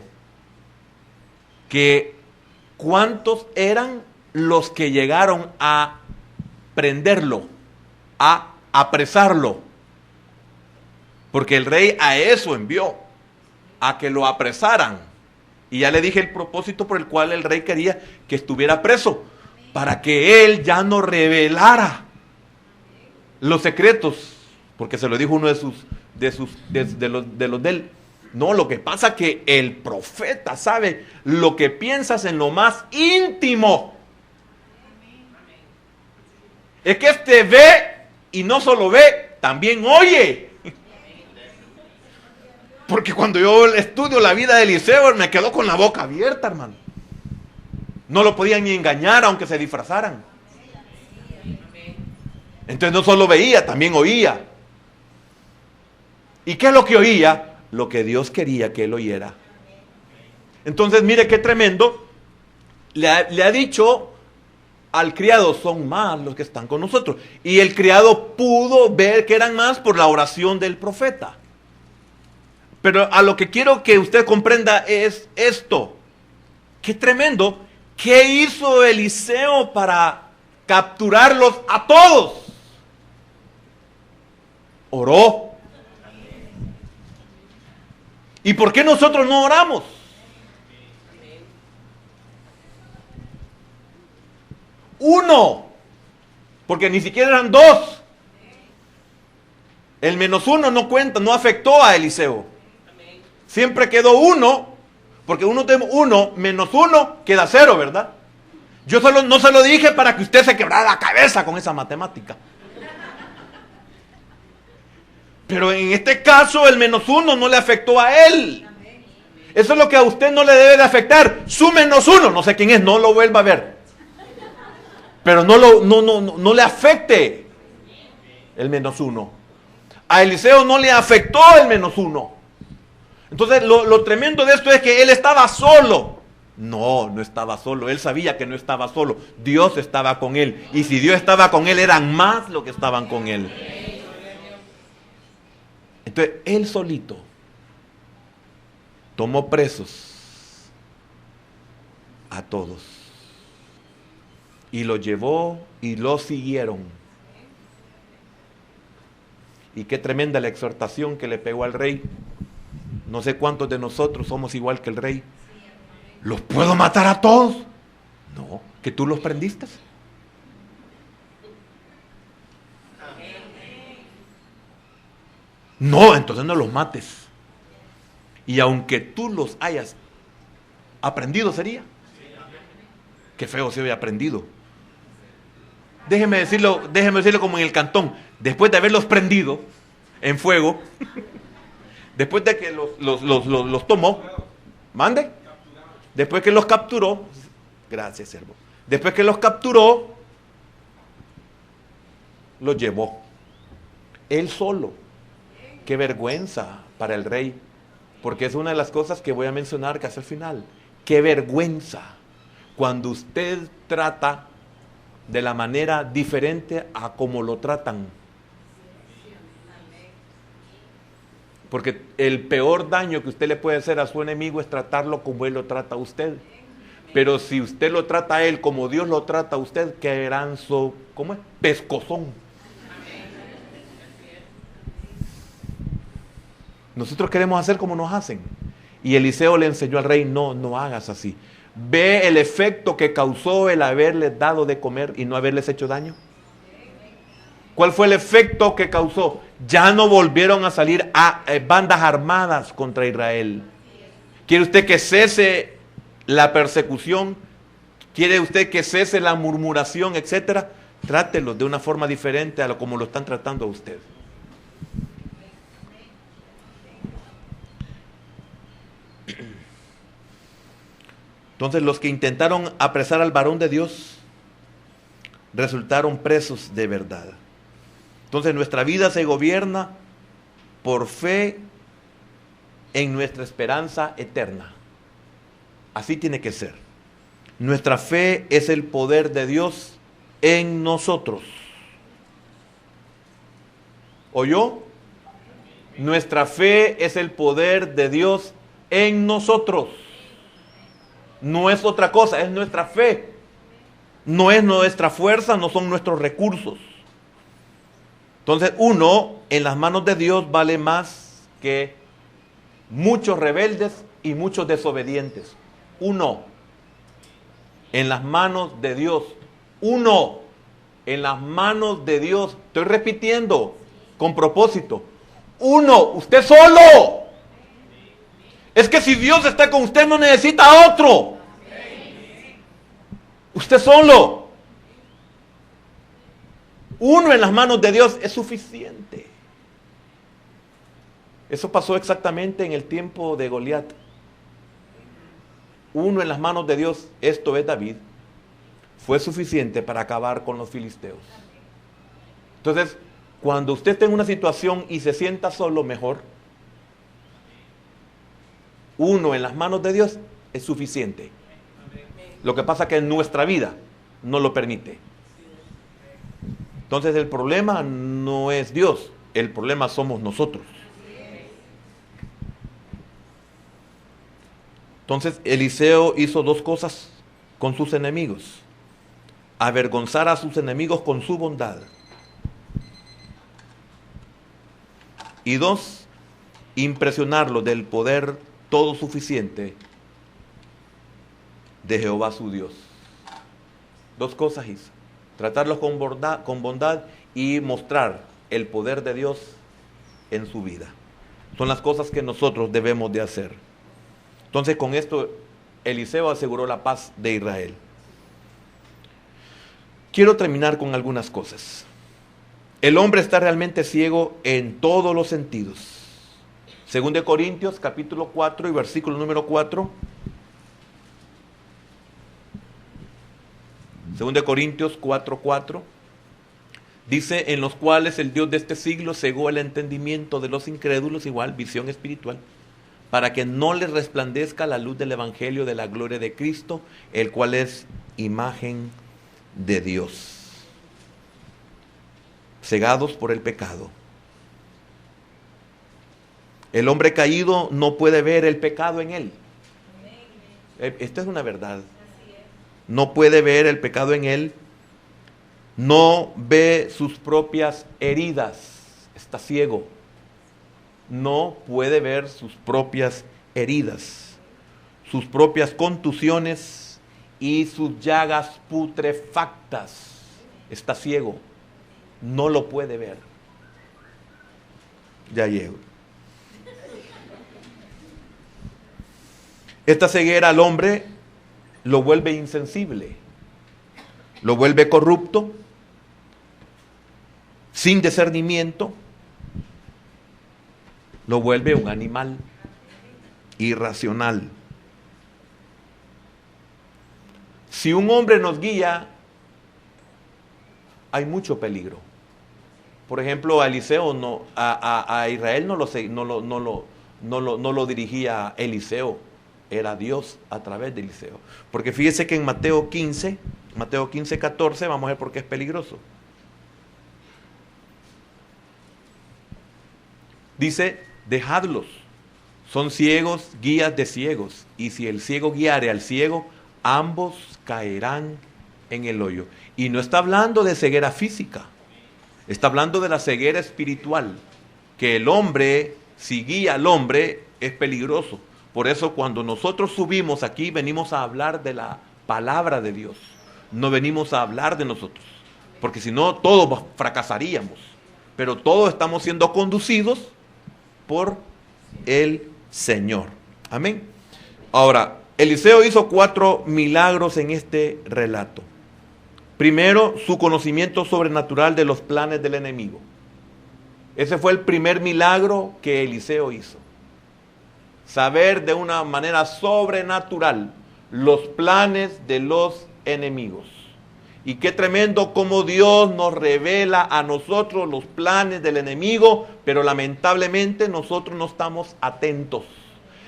Que ¿cuántos eran los que llegaron a prenderlo, a apresarlo? Porque el rey a eso envió, a que lo apresaran. Y ya le dije el propósito por el cual el rey quería que estuviera preso, para que él ya no revelara los secretos, porque se lo dijo uno de los de él. No, lo que pasa es que el profeta sabe lo que piensas en lo más íntimo. Es que este ve, y no solo ve, también oye. Porque cuando yo estudio la vida de Eliseo, me quedó con la boca abierta, hermano. No lo podían ni engañar, aunque se disfrazaran. Entonces no solo veía, también oía. ¿Y qué es lo que oía? Lo que Dios quería que él oyera. Entonces mire qué tremendo. Le ha dicho al criado: son más los que están con nosotros. Y el criado pudo ver que eran más por la oración del profeta. Pero a lo que quiero que usted comprenda es esto. Qué tremendo. ¿Qué hizo Eliseo para capturarlos a todos? Oró. ¿Y por qué nosotros no oramos? Uno, porque ni siquiera eran dos. El menos uno no cuenta, no afectó a Eliseo. Siempre quedó uno, porque uno menos uno queda 0, ¿verdad? Yo no se lo dije para que usted se quebrara la cabeza con esa matemática. Pero en este caso el menos uno no le afectó a él. Eso es lo que a usted no le debe de afectar. Su menos uno, no sé quién es, no lo vuelva a ver. Pero no le afecte el menos uno. A Eliseo no le afectó el menos uno. Entonces lo tremendo de esto es que él estaba solo. No estaba solo. Él sabía que no estaba solo. Dios estaba con él. Y si Dios estaba con él, eran más los que estaban con él. Entonces, él solito tomó presos a todos y los llevó y los siguieron. Y qué tremenda la exhortación que le pegó al rey. No sé cuántos de nosotros somos igual que el rey. ¿Los puedo matar a todos? No, que tú los prendiste. No, entonces no los mates. Y aunque tú los hayas aprendido, sería. Qué feo se había aprendido. Déjeme decirlo como en el cantón. Después de haberlos prendido en fuego, después de que los tomó, mande. Después que los capturó, gracias, siervo. Después que los capturó, los llevó. Él solo. Qué vergüenza para el rey. Porque es una de las cosas que voy a mencionar casi al final. Qué vergüenza cuando usted trata de la manera diferente a como lo tratan. Porque el peor daño que usted le puede hacer a su enemigo es tratarlo como él lo trata a usted. Pero si usted lo trata a él como Dios lo trata a usted, qué granzo, ¿cómo es? Pescozón. Nosotros queremos hacer como nos hacen. Y Eliseo le enseñó al rey, no hagas así. Ve el efecto que causó el haberles dado de comer y no haberles hecho daño. ¿Cuál fue el efecto que causó? Ya no volvieron a salir bandas armadas contra Israel. ¿Quiere usted que cese la persecución? ¿Quiere usted que cese la murmuración, etcétera? Trátelos de una forma diferente a lo como lo están tratando a usted. Entonces los que intentaron apresar al varón de Dios resultaron presos de verdad. Entonces nuestra vida se gobierna por fe en nuestra esperanza eterna. Así tiene que ser. Nuestra fe es el poder de Dios en nosotros. ¿Oyó? Nuestra fe es el poder de Dios en nosotros. No es otra cosa, es nuestra fe. No es nuestra fuerza, no son nuestros recursos. Entonces, uno en las manos de Dios vale más que muchos rebeldes y muchos desobedientes. Uno en las manos de Dios. Uno en las manos de Dios. Estoy repitiendo con propósito. Uno, usted solo. Es que si Dios está con usted no necesita a otro. Usted solo. Uno en las manos de Dios es suficiente. Eso pasó exactamente en el tiempo de Goliat. Uno en las manos de Dios, esto es David, fue suficiente para acabar con los filisteos. Entonces, cuando usted esté en una situación y se sienta solo, mejor. Uno en las manos de Dios es suficiente. Lo que pasa es que en nuestra vida no lo permite. Entonces el problema no es Dios, el problema somos nosotros. Entonces Eliseo hizo dos cosas con sus enemigos: avergonzar a sus enemigos con su bondad, y dos, impresionarlos del poder todo suficiente de Jehová su Dios. Dos cosas hizo: tratarlos con bondad y mostrar el poder de Dios en su vida. Son las cosas que nosotros debemos de hacer. Entonces con esto Eliseo aseguró la paz de Israel. Quiero terminar con algunas cosas. El hombre está realmente ciego en todos los sentidos. Según de Corintios capítulo 4 y versículo número 4. Según de Corintios 4:4, dice: en los cuales el Dios de este siglo cegó el entendimiento de los incrédulos, igual, visión espiritual, para que no les resplandezca la luz del evangelio de la gloria de Cristo, el cual es imagen de Dios. Cegados por el pecado. El hombre caído no puede ver el pecado en él. Esta es una verdad. No puede ver el pecado en él. No ve sus propias heridas. Está ciego. No puede ver sus propias heridas, sus propias contusiones y sus llagas putrefactas. Está ciego. No lo puede ver. Ya llego. Esta ceguera al hombre lo vuelve insensible, lo vuelve corrupto, sin discernimiento, lo vuelve un animal irracional. Si un hombre nos guía, hay mucho peligro. Por ejemplo, a Eliseo a Israel no lo dirigía Eliseo, era Dios a través de Eliseo. Porque fíjese que en Mateo 15, 14, vamos a ver por qué es peligroso. Dice, dejadlos, son ciegos, guías de ciegos, y si el ciego guiare al ciego, ambos caerán en el hoyo. Y no está hablando de ceguera física, está hablando de la ceguera espiritual, que el hombre, si guía al hombre, es peligroso. Por eso cuando nosotros subimos aquí, venimos a hablar de la palabra de Dios, no venimos a hablar de nosotros, porque si no, todos fracasaríamos, pero todos estamos siendo conducidos por el Señor. Amén. Ahora, Eliseo hizo 4 milagros en este relato. Primero, su conocimiento sobrenatural de los planes del enemigo. Ese fue el primer milagro que Eliseo hizo. Saber de una manera sobrenatural los planes de los enemigos. Y qué tremendo cómo Dios nos revela a nosotros los planes del enemigo, pero lamentablemente nosotros no estamos atentos.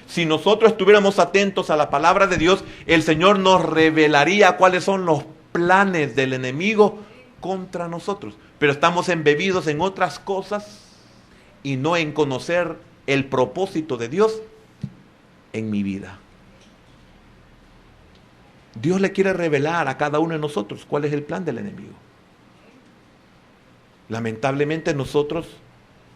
Si nosotros estuviéramos atentos a la palabra de Dios, el Señor nos revelaría cuáles son los planes del enemigo contra nosotros. Pero estamos embebidos en otras cosas y no en conocer el propósito de Dios en mi vida. Dios le quiere revelar a cada uno de nosotros cuál es el plan del enemigo. Lamentablemente nosotros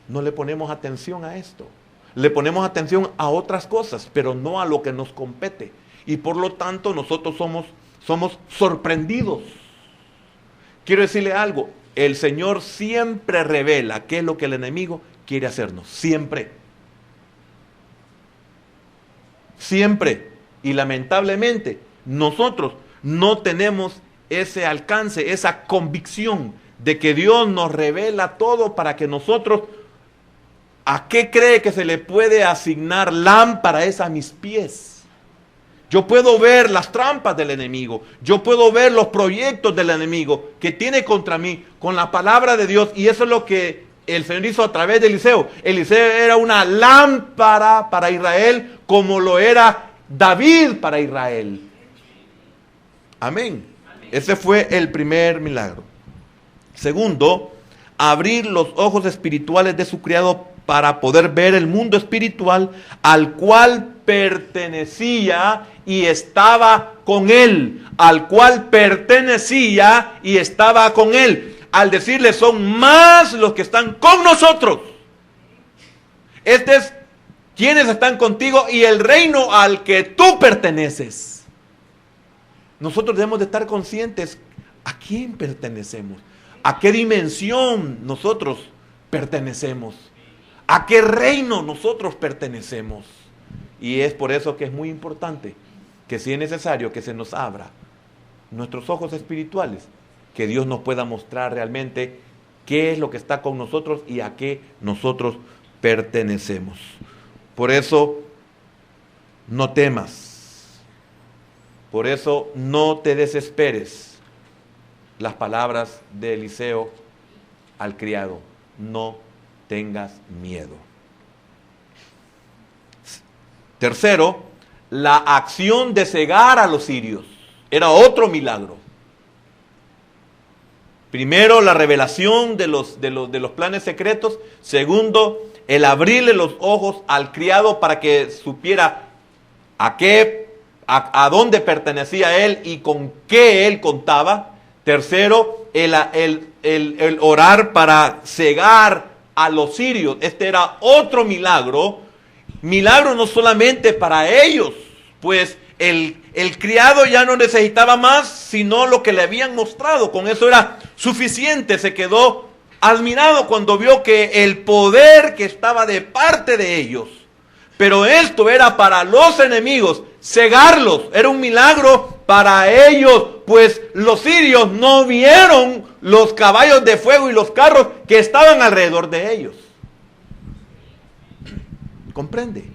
no le ponemos atención a esto. Le ponemos atención a otras cosas, pero no a lo que nos compete. Y por lo tanto nosotros somos sorprendidos. Quiero decirle algo, el Señor siempre revela qué es lo que el enemigo quiere hacernos. Siempre. Siempre. Y lamentablemente nosotros no tenemos ese alcance, esa convicción de que Dios nos revela todo para que nosotros, ¿a qué cree que se le puede asignar? Lámpara es a mis pies. Yo puedo ver las trampas del enemigo, yo puedo ver los proyectos del enemigo que tiene contra mí con la palabra de Dios, y eso es lo que el Señor hizo a través de Eliseo. Eliseo era una lámpara para Israel como lo era David para Israel. Amén. Ese fue el primer milagro. Segundo, abrir los ojos espirituales de su criado para poder ver el mundo espiritual al cual pertenecía y estaba con él. Al cual pertenecía y estaba con él. Al decirle, son más los que están con nosotros. Este es quienes están contigo y el reino al que tú perteneces. Nosotros debemos de estar conscientes a quién pertenecemos, a qué dimensión nosotros pertenecemos, a qué reino nosotros pertenecemos. Y es por eso que es muy importante que si es necesario que se nos abra nuestros ojos espirituales, que Dios nos pueda mostrar realmente qué es lo que está con nosotros y a qué nosotros pertenecemos. Por eso, no temas. Por eso no te desesperes. Las palabras de Eliseo al criado, no tengas miedo. Tercero, la acción de cegar a los sirios. Era otro milagro. Primero, la revelación de los planes secretos. Segundo, el abrirle los ojos al criado para que supiera a dónde pertenecía él y con qué él contaba. Tercero, el orar para cegar a los sirios. Este era otro milagro. Milagro no solamente para ellos, pues el criado ya no necesitaba más sino lo que le habían mostrado. Con eso era suficiente. Se quedó admirado cuando vio que el poder que estaba de parte de ellos. Pero esto era para los enemigos, cegarlos. Era un milagro para ellos, pues los sirios no vieron los caballos de fuego y los carros que estaban alrededor de ellos. ¿Comprende?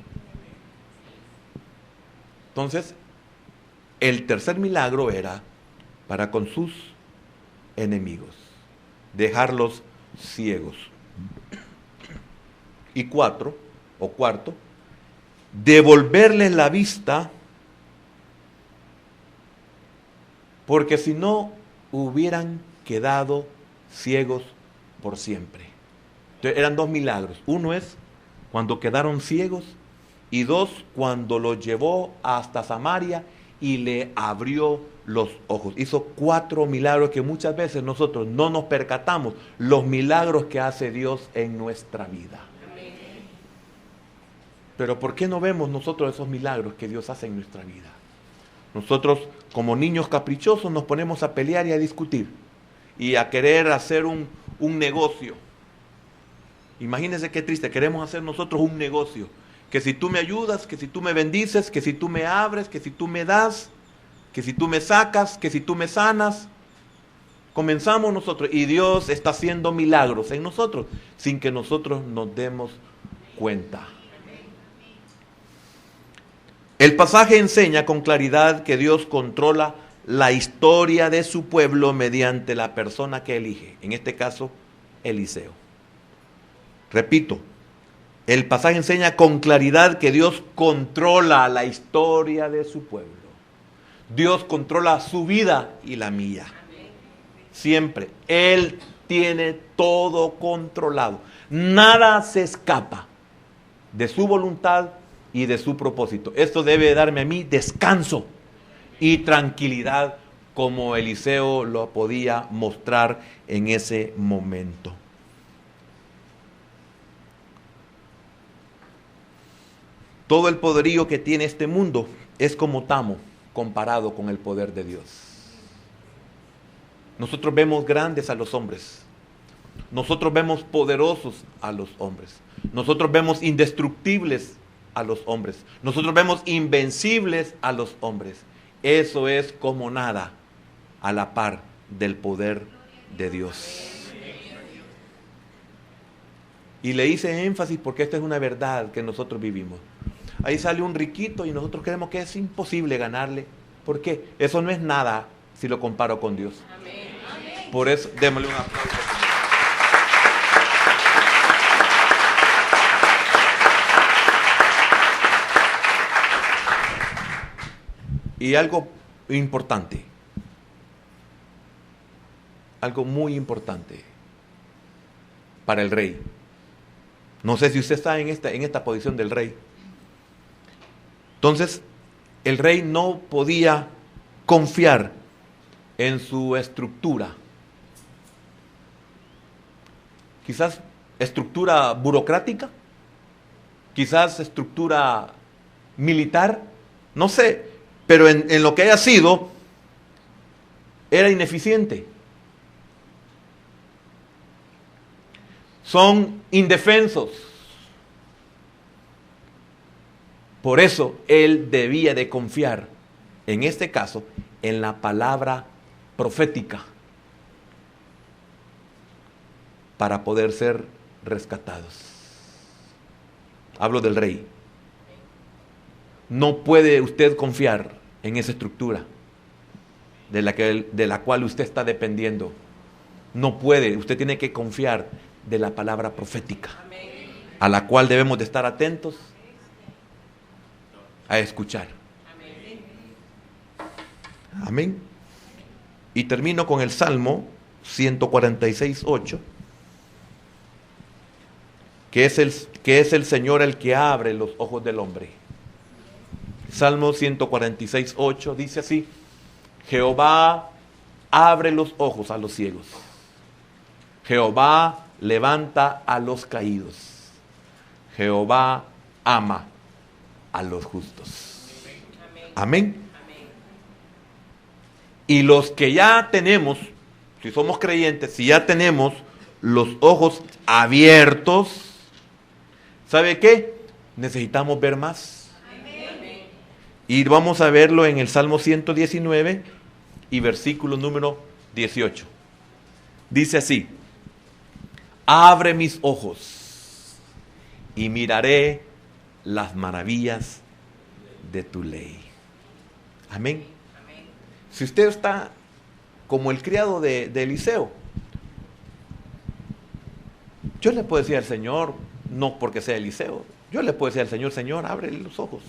Entonces, el tercer milagro era para con sus enemigos, dejarlos ciegos. Y cuarto, devolverles la vista, porque si no hubieran quedado ciegos por siempre. Entonces, eran dos milagros. Uno es cuando quedaron ciegos, y dos, cuando los llevó hasta Samaria y le abrió los ojos. Hizo 4 milagros que muchas veces nosotros no nos percatamos, los milagros que hace Dios en nuestra vida. Pero ¿por qué no vemos nosotros esos milagros que Dios hace en nuestra vida? Nosotros, como niños caprichosos, nos ponemos a pelear y a discutir y a querer hacer un negocio. Imagínense qué triste, queremos hacer nosotros un negocio. Que si tú me ayudas, que si tú me bendices, que si tú me abres, que si tú me das, que si tú me sacas, que si tú me sanas. Comenzamos nosotros y Dios está haciendo milagros en nosotros sin que nosotros nos demos cuenta. El pasaje enseña con claridad que Dios controla la historia de su pueblo mediante la persona que elige, en este caso, Eliseo. Repito, el pasaje enseña con claridad que Dios controla la historia de su pueblo. Dios controla su vida y la mía. Siempre. Él tiene todo controlado. Nada se escapa de su voluntad y de su propósito. Esto debe darme a mí descanso y tranquilidad, como Eliseo lo podía mostrar en ese momento. Todo el poderío que tiene este mundo es como tamo comparado con el poder de Dios. Nosotros vemos grandes a los hombres. Nosotros vemos poderosos a los hombres. Nosotros vemos indestructibles a los hombres. Nosotros vemos invencibles a los hombres. Eso es como nada a la par del poder de Dios. Y le hice énfasis porque esta es una verdad que nosotros vivimos. Ahí sale un riquito y nosotros creemos que es imposible ganarle. ¿Por qué? Eso no es nada si lo comparo con Dios. Amén. Por eso, démosle un aplauso. Y algo importante, algo muy importante para el rey. No sé si usted está en esta posición del rey. Entonces, el rey no podía confiar en su estructura. Quizás estructura burocrática, quizás estructura militar, no sé, pero en lo que haya sido, era ineficiente. Son indefensos. Por eso él debía de confiar, en este caso, en la palabra profética para poder ser rescatados. Hablo del rey. No puede usted confiar en esa estructura de la cual usted está dependiendo. No puede, usted tiene que confiar de la palabra profética, a la cual debemos de estar atentos a escuchar. Amén. Y termino con el Salmo 146:8, que es el Señor el que abre los ojos del hombre. Salmo 146:8 dice así: Jehová abre los ojos a los ciegos. Jehová levanta a los caídos. Jehová ama a los justos. Amén. Y los que ya tenemos, si somos creyentes, si ya tenemos los ojos abiertos, ¿sabe qué? Necesitamos ver más. Y vamos a verlo en el Salmo 119 y versículo número 18. Dice así: abre mis ojos y miraré las maravillas de tu ley. Amén. Si usted está como el criado de Eliseo, yo le puedo decir al Señor, no porque sea Eliseo, yo le puedo decir al Señor: Señor, abre los ojos.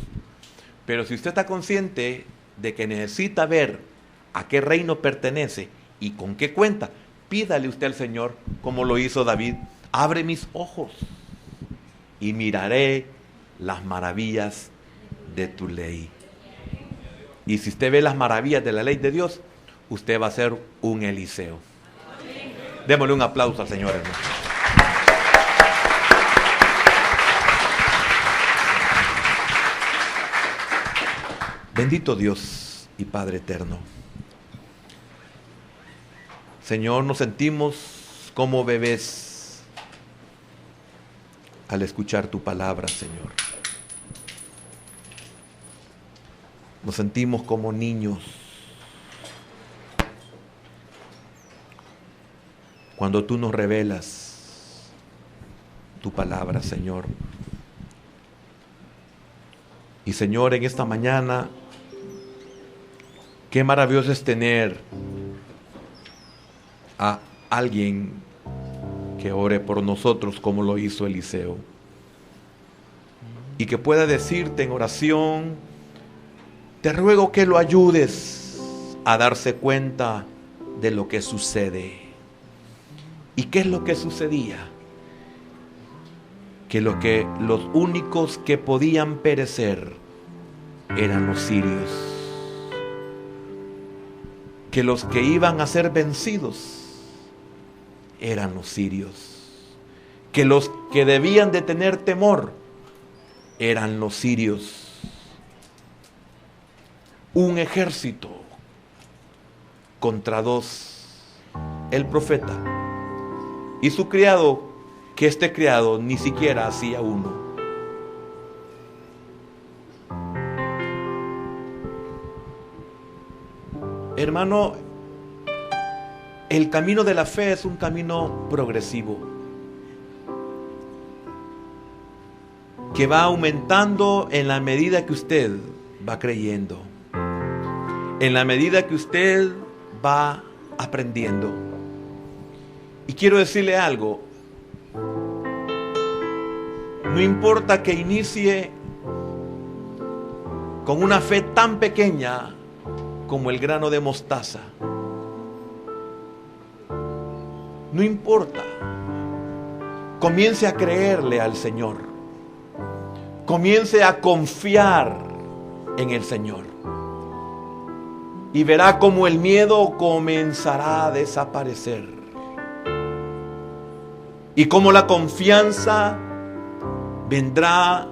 Pero si usted está consciente de que necesita ver a qué reino pertenece y con qué cuenta, pídale usted al Señor, como lo hizo David: abre mis ojos y miraré las maravillas de tu ley. Y si usted ve las maravillas de la ley de Dios, usted va a ser un Eliseo. Démosle un aplauso al Señor, hermano. Bendito Dios y Padre eterno. Señor, nos sentimos como bebés al escuchar tu palabra, Señor. Nos sentimos como niños cuando tú nos revelas tu palabra, Señor. Y Señor, en esta mañana, qué maravilloso es tener a alguien que ore por nosotros como lo hizo Eliseo. Y que pueda decirte en oración: te ruego que lo ayudes a darse cuenta de lo que sucede. ¿Y qué es lo que sucedía? Que los únicos que podían perecer eran los sirios. Que los que iban a ser vencidos eran los sirios. Que los que debían de tener temor eran los sirios. Un ejército contra dos. El profeta y su criado, que este criado ni siquiera hacía uno. Hermano, el camino de la fe es un camino progresivo, que va aumentando en la medida que usted va creyendo, en la medida que usted va aprendiendo. Y quiero decirle algo: no importa que inicie con una fe tan pequeña como el grano de mostaza, no importa. Comience a creerle al Señor, comience a confiar en el Señor, y verá cómo el miedo comenzará a desaparecer, y cómo la confianza vendrá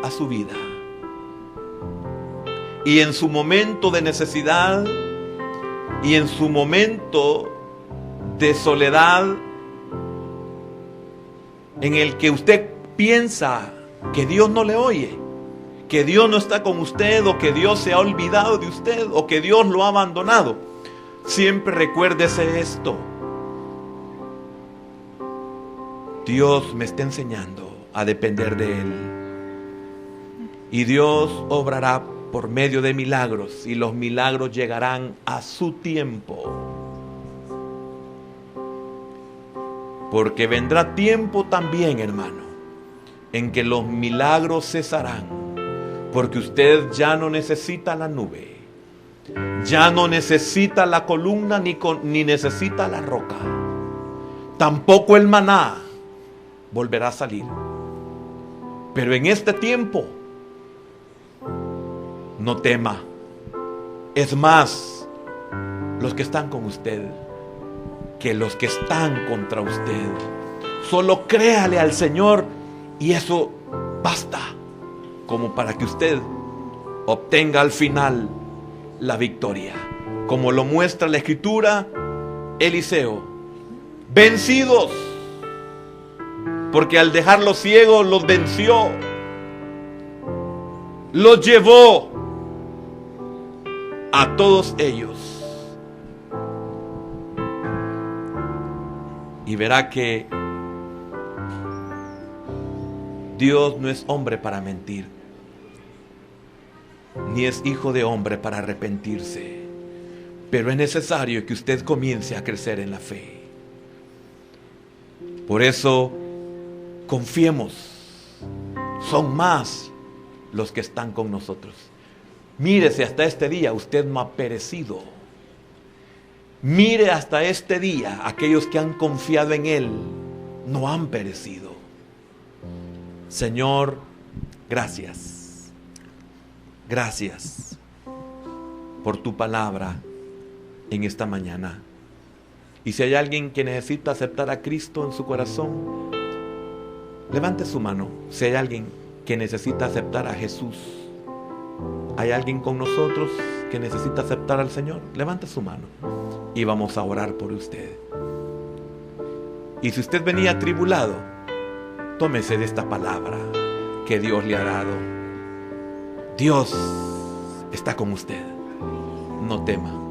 a su vida. Y en su momento de necesidad y en su momento de soledad, en el que usted piensa que Dios no le oye, que Dios no está con usted, o que Dios se ha olvidado de usted, o que Dios lo ha abandonado, siempre recuérdese esto: Dios me está enseñando a depender de Él, y Dios obrará por medio de milagros, y los milagros llegarán a su tiempo, porque vendrá tiempo también, hermano, en que los milagros cesarán, porque usted ya no necesita la nube, ya no necesita la columna, ni necesita la roca, tampoco el maná, volverá a salir. Pero en este tiempo, no tema. Es más, los que están con usted que los que están contra usted. Solo créale al Señor y eso basta como para que usted obtenga al final la victoria. Como lo muestra la Escritura, Eliseo, vencidos, porque al dejarlos ciegos los venció, los llevó a todos ellos. Y verá que Dios no es hombre para mentir, ni es hijo de hombre para arrepentirse. Pero es necesario que usted comience a crecer en la fe. Por eso, confiemos. Son más los que están con nosotros. Mírese hasta este día, usted no ha perecido. Mire hasta este día, aquellos que han confiado en Él no han perecido. Señor, gracias. Gracias por tu palabra en esta mañana. Y si hay alguien que necesita aceptar a Cristo en su corazón, levante su mano. Si hay alguien que necesita aceptar a Jesús, hay alguien con nosotros que necesita aceptar al Señor, levante su mano y vamos a orar por usted. Y si usted venía atribulado, tómese de esta palabra que Dios le ha dado. Dios está con usted. No tema.